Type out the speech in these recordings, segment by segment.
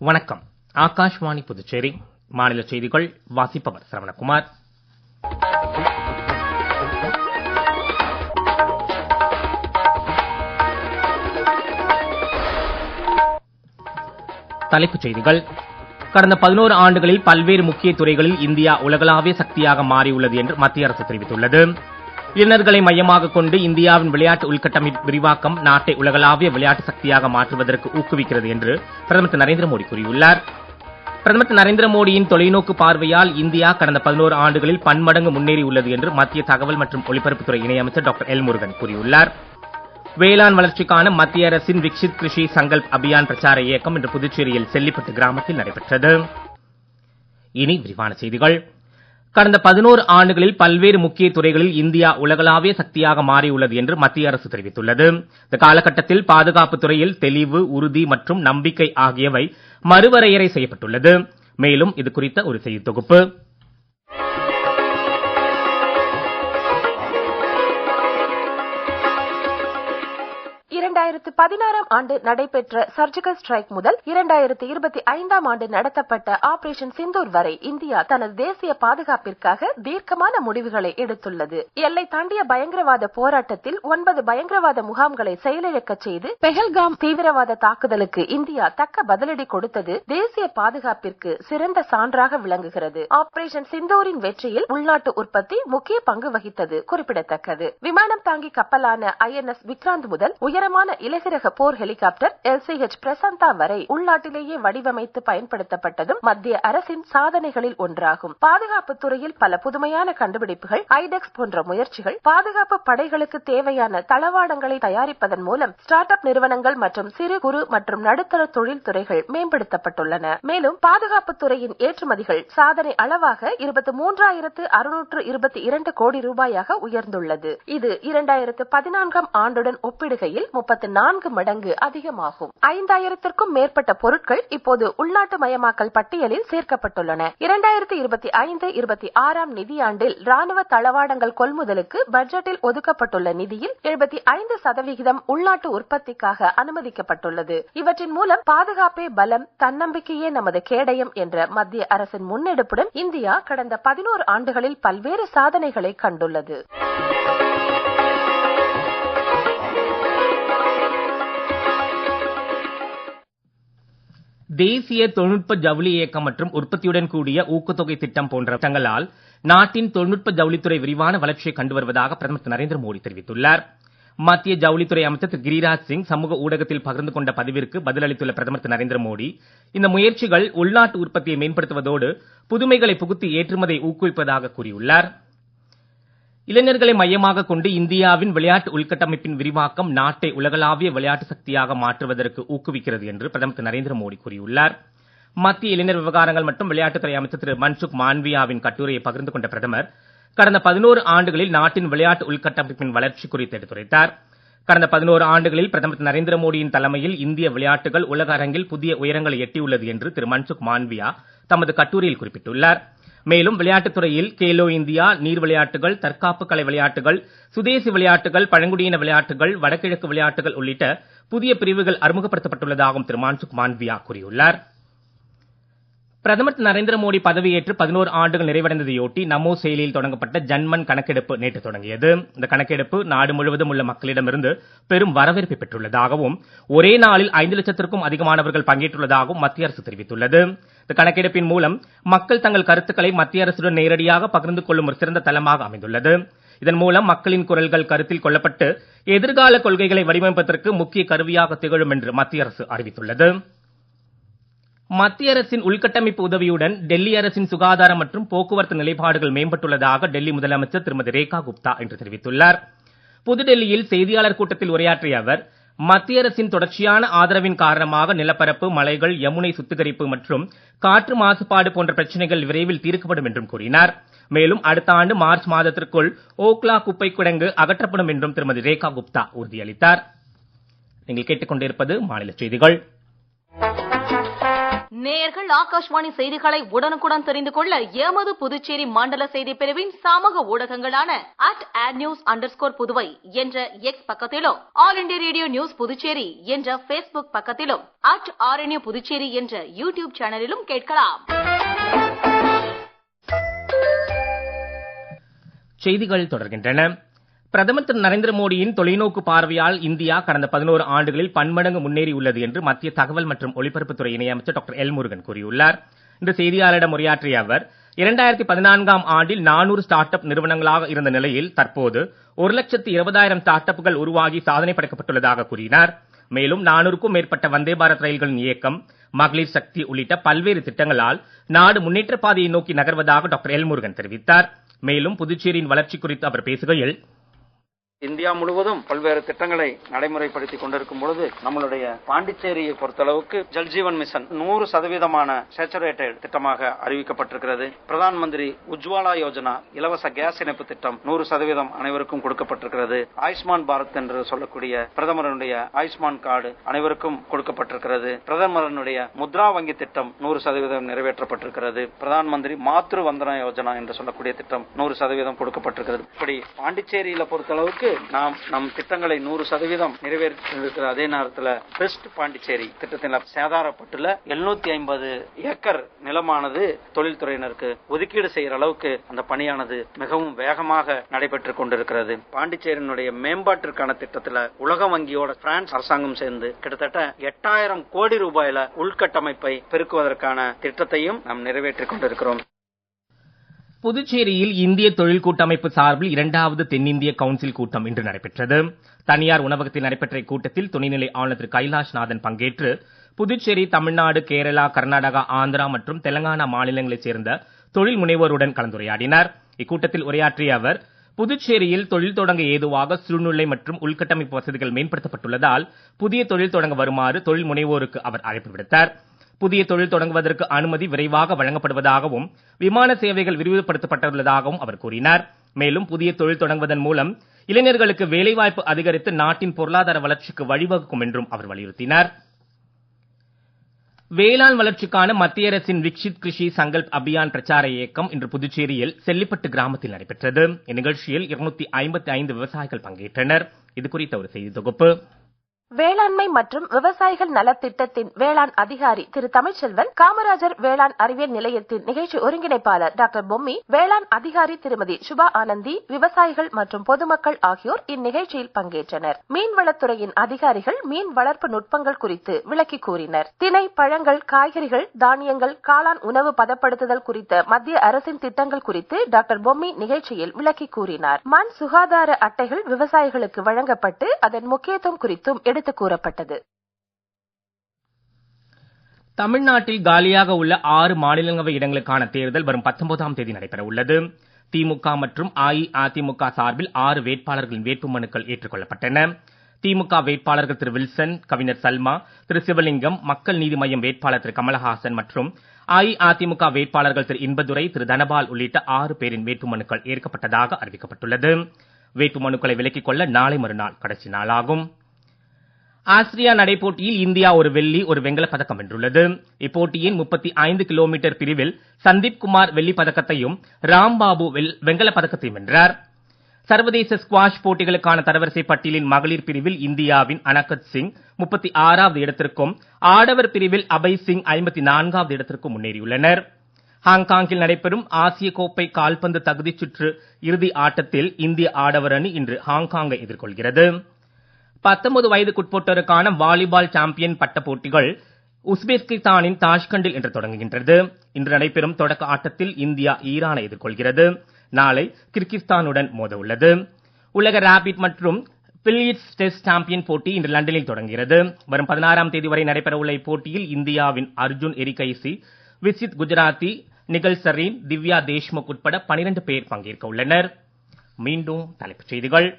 வணக்கம். ஆகாஷ்வாணி புதுச்சேரி மாநில செய்திகள் வாசிப்பவர் சரவணகுமார். தலைப்புச் செய்திகள். கடந்த 11 ஆண்டுகளில் பல்வேறு முக்கிய துறைகளில் இந்தியா உலகளாவிய சக்தியாக மாறியுள்ளது என்று மத்திய அரசு தெரிவித்துள்ளது. இளைஞர்களை மையமாக கொண்டு இந்தியாவின் விளையாட்டு உள்கட்டமைப்பு விரிவாக்கம் நாட்டை உலகளாவிய விளையாட்டு சக்தியாக மாற்றுவதற்கு ஊக்குவிக்கிறது என்று பிரதமர் திரு நரேந்திர மோடி கூறியுள்ளார். பிரதமர் திரு நரேந்திர மோடியின் தொலைநோக்கு பார்வையால் இந்தியா கடந்த 11 ஆண்டுகளில் பன்மடங்கு முன்னேறியுள்ளது என்று மத்திய தகவல் மற்றும் ஒலிபரப்புத்துறை இணையமைச்சர் டாக்டர் எல் முருகன் கூறியுள்ளார். வேளாண் வளர்ச்சிக்கான மத்திய அரசின் விக்ஷித் கிருஷி சங்கல்ப் அபியான் பிரச்சார இயக்கம் இன்று புதுச்சேரியில் செல்லிப்பட்டு கிராமத்தில் நடைபெற்றது. இனி விரிவான செய்திகள். கடந்த 11 ஆண்டுகளில் பல்வேறு முக்கிய துறைகளில் இந்தியா உலகளாவிய சக்தியாக மாறியுள்ளது என்று மத்திய அரசு தெரிவித்துள்ளது. இந்த காலகட்டத்தில் பாதுகாப்பு துறையில் தெளிவு, உறுதி மற்றும் நம்பிக்கை ஆகியவை மறுவரையறை செய்யப்பட்டுள்ளது. மேலும் இது குறித்த ஒரு செய்தி தொகுப்பு. 2016 ஆண்டு நடைபெற்ற சர்ஜிக்கல் ஸ்ட்ரைக் முதல் 2025 ஆண்டு நடத்தப்பட்ட ஆபரேஷன் சிந்தூர் வரை இந்தியா தனது தேசிய பாதுகாப்பிற்காக தீர்க்கமான முடிவுகளை எடுத்துள்ளது. எல்லை தாண்டிய பயங்கரவாத போராட்டத்தில் 9 பயங்கரவாத முகாம்களை செயலிழக்கச் செய்து பெஹல்காம் தீவிரவாத தாக்குதலுக்கு இந்தியா தக்க பதிலடி கொடுத்தது தேசிய பாதுகாப்பிற்கு சிறந்த சான்றாக விளங்குகிறது. ஆபரேஷன் சிந்தூரின் வெற்றியில் உள்நாட்டு உற்பத்தி முக்கிய பங்கு வகித்தது குறிப்பிடத்தக்கது. விமானம் தாங்கி கப்பலான INS விக்ராந்த் முதல் உயரமான இலகுரக போர் ஹெலிகாப்டர் LCH பிரசாந்தா வரை உள்நாட்டிலேயே வடிவமைத்து பயன்படுத்தப்பட்டதும் மத்திய அரசின் சாதனைகளில் ஒன்றாகும். பாதுகாப்பு துறையில் பல புதுமையான கண்டுபிடிப்புகள், ஐடெக்ஸ் போன்ற முயற்சிகள், பாதுகாப்பு படைகளுக்கு தேவையான தளவாடங்களை தயாரிப்பதன் மூலம் ஸ்டார்ட் அப் நிறுவனங்கள் மற்றும் சிறு குறு மற்றும் நடுத்தர தொழில் துறைகள் மேம்படுத்தப்பட்டுள்ளன. மேலும் பாதுகாப்பு துறையின் ஏற்றுமதிகள் சாதனை அளவாக 23,622 கோடி ரூபாயாக உயர்ந்துள்ளது. இது 2014 ஆண்டுடன் ஒப்பிடுகையில் 34 மடங்கு அதிகமாகும். 5000க்கும் மேற்பட்ட பொருட்கள் இப்போது உள்நாட்டு மயமாக்கல் பட்டியலில் சேர்க்கப்பட்டுள்ளன. 2025-26 நிதியாண்டில் ராணுவ தளவாடங்கள் கொள்முதலுக்கு பட்ஜெட்டில் ஒதுக்கப்பட்டுள்ள நிதியில் 75% உள்நாட்டு உற்பத்திக்காக அனுமதிக்கப்பட்டுள்ளது. இவற்றின் மூலம் பாதுகாப்பே பலம், தன்னம்பிக்கையே நமது கேடயம் என்ற மத்திய அரசின் முன்னெடுப்புடன் இந்தியா கடந்த 11 ஆண்டுகளில் பல்வேறு சாதனைகளை கண்டுள்ளது. தேசிய தொழில்நுட்ப ஜவுளி இயக்கம் மற்றும் உற்பத்தியுடன் கூடிய ஊக்கத்தொகை திட்டம் போன்ற திட்டங்களால் நாட்டின் தொழில்நுட்ப ஜவுளித்துறை விரிவான வளர்ச்சியை கண்டு வருவதாக பிரதமர் திரு நரேந்திர மோடி தெரிவித்துள்ளார். மத்திய ஜவுளித்துறை அமைச்சர் திரு கிரிராஜ் சிங் சமூக ஊடகத்தில் பகிர்ந்து கொண்ட பதிவிற்கு பதிலளித்துள்ள பிரதமர் திரு நரேந்திர மோடி, இந்த முயற்சிகள் உள்நாட்டு உற்பத்தியை மேம்படுத்துவதோடு புதுமைகளை புகுத்தி ஏற்றுமதியை ஊக்குவிப்பதாக கூறியுள்ளார். இளைஞர்களை மையமாக கொண்டு இந்தியாவின் விளையாட்டு உள்கட்டமைப்பின் விரிவாக்கம் நாட்டை உலகளாவிய விளையாட்டு சக்தியாக மாற்றுவதற்கு ஊக்குவிக்கிறது என்று பிரதமர் திரு நரேந்திர மோடி கூறியுள்ளார். மத்திய இளைஞர் விவகாரங்கள் மற்றும் விளையாட்டுத்துறை அமைச்சர் திரு மன்சுக் மாண்வியாவின் கட்டுரையை பகிர்ந்து கொண்ட பிரதமர் கடந்த 11 ஆண்டுகளில் நாட்டின் விளையாட்டு உள்கட்டமைப்பின் வளர்ச்சி குறித்து எடுத்துரைத்தார். கடந்த 11 ஆண்டுகளில் பிரதமர் திரு நரேந்திர மோடியின் தலைமையில் இந்திய விளையாட்டுகள் உலக அரங்கில் புதிய உயரங்களை எட்டியுள்ளது என்று திரு மன்சுக் மாண்வியா தமது கட்டுரையில் குறிப்பிட்டுள்ளார். மேலும் விளையாட்டுத் துறையில் கேலோ இந்தியா, நீர் விளையாட்டுகள், தற்காப்பு கலை விளையாட்டுகள், சுதேசி விளையாட்டுகள், பழங்குடியின விளையாட்டுகள், வடகிழக்கு விளையாட்டுகள் உள்ளிட்ட புதிய பிரிவுகள் அறிமுகப்படுத்தப்பட்டுள்ளதாகவும் திரு மன்சுக் மாண்வியா கூறியுள்ளார். பிரதமர் திரு நரேந்திர மோடி பதவியேற்று 11 ஆண்டுகள் நிறைவடைந்ததையொட்டி நமோ செயலியில் தொடங்கப்பட்ட ஜன்மன் கணக்கெடுப்பு நேற்று தொடங்கியது. இந்த கணக்கெடுப்பு நாடு முழுவதும் உள்ள மக்களிடமிருந்து பெரும் வரவேற்பை பெற்றுள்ளதாகவும் ஒரே நாளில் 5 லட்சத்திற்கும் அதிகமானவர்கள் பங்கேற்றுள்ளதாகவும் மத்திய அரசு தெரிவித்துள்ளது. இந்த கணக்கெடுப்பின் மூலம் மக்கள் தங்கள் கருத்துக்களை மத்திய அரசுடன் நேரடியாக பகிர்ந்து கொள்ளும் ஒரு சிறந்த தளமாக அமைந்துள்ளது. இதன் மூலம் மக்களின் குரல்கள் கருத்தில் கொள்ளப்பட்டு எதிர்கால கொள்கைகளை வடிவமைப்பதற்கு முக்கிய கருவியாக திகழும் என்று மத்திய அரசு அறிவித்துள்ளது. மத்திய அரசின் உள்கட்டமைப்பு உதவியுடன் டெல்லி அரசின் சுகாதாரம் மற்றும் போக்குவரத்து நிலைப்பாடுகள் மேம்பட்டுள்ளதாக டெல்லி முதலமைச்சர் திருமதி ரேகா குப்தா இன்று தெரிவித்துள்ளார். புதுடெல்லியில் செய்தியாளர் கூட்டத்தில் உரையாற்றிய அவர், மத்திய அரசின் தொடர்ச்சியான ஆதரவின் காரணமாக நிலப்பரப்பு, மலைகள், யமுனை சுத்திகரிப்பு மற்றும் காற்று மாசுபாடு போன்ற பிரச்சனைகள் விரைவில் தீர்க்கப்படும் என்றும் கூறினார். மேலும் அடுத்த ஆண்டு மார்ச் மாதத்திற்குள் ஓக்லா குப்பை கிடங்கு அகற்றப்படும் என்றும் திருமதி ரேகா குப்தா உறுதியளித்தார். நீங்கள் கேட்டுக்கொண்டிருப்பது மாநில செய்திகள். நேயர்கள் ஆகாஷ்வாணி செய்திகளை உடனுக்குடன் தெரிந்து கொள்ள எமது புதுச்சேரி மண்டல செய்தி பிரிவின் சமூக ஊடகங்களான @adnews_புதுவை என்ற எக்ஸ் பக்கத்திலும், all India radio news Puducherry என்ற Facebook பக்கத்திலும், @RNU புதுச்சேரி என்ற யூடியூப் சேனலிலும் கேட்கலாம். செய்திகள் தொடர்கின்றன. பிரதமர் திரு நரேந்திர மோடியின் தொலைநோக்கு பார்வையால் இந்தியா கடந்த 11 ஆண்டுகளில் பன்மடங்கு முன்னேறியுள்ளது என்று மத்திய தகவல் மற்றும் ஒலிபரப்புத்துறை இணையமைச்சர் டாக்டர் எல் முருகன் கூறியுள்ளார். இன்று செய்தியாளரிடம் உரையாற்றிய அவர் 2014ஆம் ஆண்டில் 400 ஸ்டார்ட் அப் நிறுவனங்களாக இருந்த நிலையில் தற்போது 1,20,000 ஸ்டார்ட் அப்கள் உருவாகி சாதனை படைக்கப்பட்டுள்ளதாக கூறினார். மேலும் 400க்கும் மேற்பட்ட வந்தே பாரத் ரயில்களின் இயக்கம், மகளிர் சக்தி உள்ளிட்ட பல்வேறு திட்டங்களால் நாடு முன்னேற்ற பாதையை நோக்கி நகர்வதாக டாக்டர் எல் முருகன் தெரிவித்தார். மேலும் புதுச்சேரியின் வளர்ச்சி குறித்து அவர் பேசுகையில், இந்தியா முழுவதும் பல்வேறு திட்டங்களை நடைமுறைப்படுத்திக் கொண்டிருக்கும் பொழுது நம்மளுடைய பாண்டிச்சேரியை பொறுத்தளவுக்கு ஜல்ஜீவன் மிஷன் 100% சேச்சுரேட்டட் திட்டமாக அறிவிக்கப்பட்டிருக்கிறது. பிரதான் மந்திரி உஜ்வாலா யோஜனா இலவச கேஸ் இணைப்பு திட்டம் 100% அனைவருக்கும் கொடுக்கப்பட்டிருக்கிறது. ஆயுஷ்மான் பாரத் என்று சொல்லக்கூடிய பிரதமருடைய ஆயுஷ்மான் கார்டு அனைவருக்கும் கொடுக்கப்பட்டிருக்கிறது. பிரதமருடைய முத்ரா வங்கி திட்டம் 100% நிறைவேற்றப்பட்டிருக்கிறது. பிரதான் மந்திரி மாத்ரு வந்தனா யோஜனா என்று சொல்லக்கூடிய திட்டம் 100% கொடுக்கப்பட்டிருக்கிறது. இப்படி பாண்டிச்சேரியில பொறுத்தளவுக்கு நாம் நம் திட்டங்களை 100% நிறைவேற்றிருக்கிற அதே நேரத்தில் பெஸ்ட் பாண்டிச்சேரி திட்டத்தில் சேதாரப்பட்டுள்ள 750 ஏக்கர் நிலமானது தொழில்துறையினருக்கு ஒதுக்கீடு செய்கிற அளவுக்கு அந்த பணியானது மிகவும் வேகமாக நடைபெற்றுக் கொண்டிருக்கிறது. பாண்டிச்சேரியினுடைய மேம்பாட்டிற்கான திட்டத்தில் உலக வங்கியோட பிரான்ஸ் அரசாங்கம் சேர்ந்து கிட்டத்தட்ட 8000 கோடி ரூபாயில உள்கட்டமைப்பை பெருக்குவதற்கான திட்டத்தையும் நாம் நிறைவேற்றிக் கொண்டிருக்கிறோம். புதுச்சேரியில் இந்திய தொழில் கூட்டமைப்பு சார்பில் 2வது தென்னிந்திய கவுன்சில் கூட்டம் இன்று நடைபெற்றது. தனியார் உணவகத்தில் நடைபெற்ற இக்கூட்டத்தில் துணைநிலை ஆளுநர் திரு கைலாஷ்நாதன் பங்கேற்று புதுச்சேரி, தமிழ்நாடு, கேரளா, கர்நாடகா, ஆந்திரா மற்றும் தெலங்கானா மாநிலங்களைச் சேர்ந்த தொழில் முனைவோருடன் கலந்துரையாடினார். இக்கூட்டத்தில் உரையாற்றிய அவர், புதுச்சேரியில் தொழில் தொடங்க ஏதுவாக சூழ்நிலை மற்றும் உள்கட்டமைப்பு வசதிகள் மேம்படுத்தப்பட்டுள்ளதால் புதிய தொழில் தொடங்க வருமாறு தொழில் முனைவோருக்கு அவர் அழைப்பு விடுத்தார். புதிய தொழில் தொடங்குவதற்கு அனுமதி விரைவாக வழங்கப்படுவதாகவும் விமான சேவைகள் விரிவுபடுத்தப்பட்டுள்ளதாகவும் அவர் கூறினார். மேலும் புதிய தொழில் தொடங்குவதன் மூலம் இளைஞர்களுக்கு வேலைவாய்ப்பு அதிகரித்து நாட்டின் பொருளாதார வளர்ச்சிக்கு வழிவகுக்கும் என்றும் அவர் வலியுறுத்தினார். வேளாண் வளர்ச்சிக்கான மத்திய அரசின் விக்ஷித் கிருஷி சங்கல்ப் அபியான் பிரச்சார இயக்கம் இன்று புதுச்சேரியில் செல்லிப்பட்டு கிராமத்தில் நடைபெற்றது. இந்நிகழ்ச்சியில் 255 விவசாயிகள் பங்கேற்றனர். இது குறித்த ஒரு செய்தி தொகுப்பு. வேளாண்மை மற்றும் விவசாயிகள் நலத்திட்டத்தின் வேளாண் அதிகாரி திரு தமிழ்ச்செல்வன், காமராஜர் வேளாண் அறிவியல் நிலையத்தின் நிகழ்ச்சி ஒருங்கிணைப்பாளர் டாக்டர் பொம்மி, வேளாண் அதிகாரி திருமதி சுபா ஆனந்தி, விவசாயிகள் மற்றும் பொதுமக்கள் ஆகியோர் இந்நிகழ்ச்சியில் பங்கேற்றனர். மீன்வளத்துறையின் அதிகாரிகள் மீன் வளர்ப்பு நுட்பங்கள் குறித்து விளக்கி கூறினர். திணை, பழங்கள், காய்கறிகள், தானியங்கள், காளான் உணவு பதப்படுத்துதல் குறித்த மத்திய அரசின் திட்டங்கள் குறித்து டாக்டர் பொம்மி நிகழ்ச்சியில் விளக்கி கூறினார். மண் சுகாதார அட்டைகள் விவசாயிகளுக்கு வழங்கப்பட்டு அதன் முக்கியத்துவம் குறித்தும் எடுத்து கூறப்பட்டது. தமிழ்நாட்டில் காலியாக உள்ள 6 மாநிலங்களவை இடங்களுக்கான தேர்தல் வரும் 19ஆம் தேதி நடைபெற உள்ளது. திமுக மற்றும் அஇஅதிமுக சார்பில் 6 வேட்பாளர்களின் வேட்புமனுக்கள் ஏற்றுக்கொள்ளப்பட்டன. திமுக வேட்பாளர்கள் திரு வில்சன், கவிஞர் சல்மா, திரு சிவலிங்கம், மக்கள் நீதி மய்யம் வேட்பாளர் திரு கமலஹாசன் மற்றும் அஇஅதிமுக வேட்பாளர்கள் திரு இன்பதுரை, திரு தனபால் உள்ளிட்ட 6 பேரின் வேட்புமனுக்கள் ஏற்கப்பட்டதாக அறிவிக்கப்பட்டுள்ளது. வேட்புமனுக்களை விலக்கிக் கொள்ள நாளை மறுநாள் கடைசி நாளாகும். ஆஸ்திரியா நடைபோட்டியில் இந்தியா ஒரு வெள்ளி, ஒரு வெண்கலப் பதக்கம் வென்றுள்ளது. இப்போட்டியின் 35 கிலோமீட்டர் பிரிவில் சந்தீப் குமார் வெள்ளிப் பதக்கத்தையும் ராம்பாபு வெண்கலப் பதக்கத்தையும் வென்றார். சர்வதேச ஸ்குவாஷ் போட்டிகளுக்கான தரவரிசை பட்டியலின் மகளிர் பிரிவில் இந்தியாவின் அனகத் சிங் 36வது இடத்திற்கும், ஆடவர் பிரிவில் அபய் சிங் 54வது இடத்திற்கும் முன்னேறியுள்ளனர். ஹாங்காங்கில் நடைபெறும் ஆசிய கோப்பை கால்பந்து தகுதிச் சுற்று இறுதி ஆட்டத்தில் இந்திய ஆடவர் அணி இன்று ஹாங்காங்கை எதிர்கொள்கிறது. 19 வயதுக்குட்பட்டோருக்கான வாலிபால் சாம்பியன் பட்ட போட்டிகள் உஸ்பெகிஸ்தானின் தாஷ்கண்டில் இன்று தொடங்குகின்றது. இன்று நடைபெறும் தொடக்க ஆட்டத்தில் இந்தியா ஈரானை எதிர்கொள்கிறது. நாளை கிர்கிஸ்தானுடன் மோத உள்ளது. உலக ரேபிட் மற்றும் பில்லியர்ட்ஸ் டெஸ்ட் சாம்பியன் போட்டி இன்று லண்டனில் தொடங்குகிறது. வரும் 16ஆம் தேதி வரை நடைபெற உள்ள இப்போட்டியில் இந்தியாவின் அர்ஜுன் எரிகைசி, விசித் குஜராத்தி, நிகல் சரீன், திவ்யா தேஷ்முக் உட்பட 12 பேர் பங்கேற்க உள்ளனர். மீண்டும் தலைப்புச் செய்திகள்.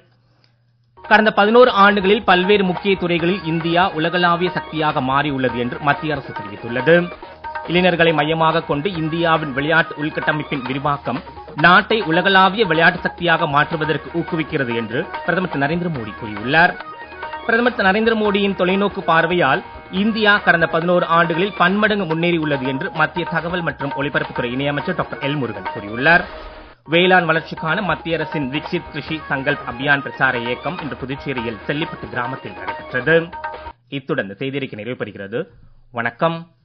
கடந்த 11 ஆண்டுகளில் பல்வேறு முக்கிய துறைகளில் இந்தியா உலகளாவிய சக்தியாக மாறியுள்ளது என்று மத்திய அரசு தெரிவித்துள்ளது. இளைஞர்களை மையமாக கொண்டு இந்தியாவின் விளையாட்டு உள்கட்டமைப்பின் விரிவாக்கம் நாட்டை உலகளாவிய விளையாட்டு சக்தியாக மாற்றுவதற்கு ஊக்குவிக்கிறது என்று பிரதமர் திரு நரேந்திர மோடி கூறியுள்ளார். பிரதமர் திரு நரேந்திர மோடியின் தொலைநோக்கு பார்வையால் இந்தியா கடந்த 11 ஆண்டுகளில் பன்மடங்கு முன்னேறியுள்ளது என்று மத்திய தகவல் மற்றும் ஒலிபரப்புத்துறை இணையமைச்சர் டாக்டர் எல் முருகன் கூறியுள்ளார். வேளாண் வளர்ச்சிக்கான மத்திய அரசின் விக்சித் கிருஷி சங்கல்ப் அபியான் பிரச்சார இயக்கம் இன்று புதுச்சேரியில் செல்லிப்பட்டு கிராமத்தில் நடைபெற்றது. இத்துடன் செய்தியறிக்கை நிறைவு பெறுகிறது. வணக்கம்.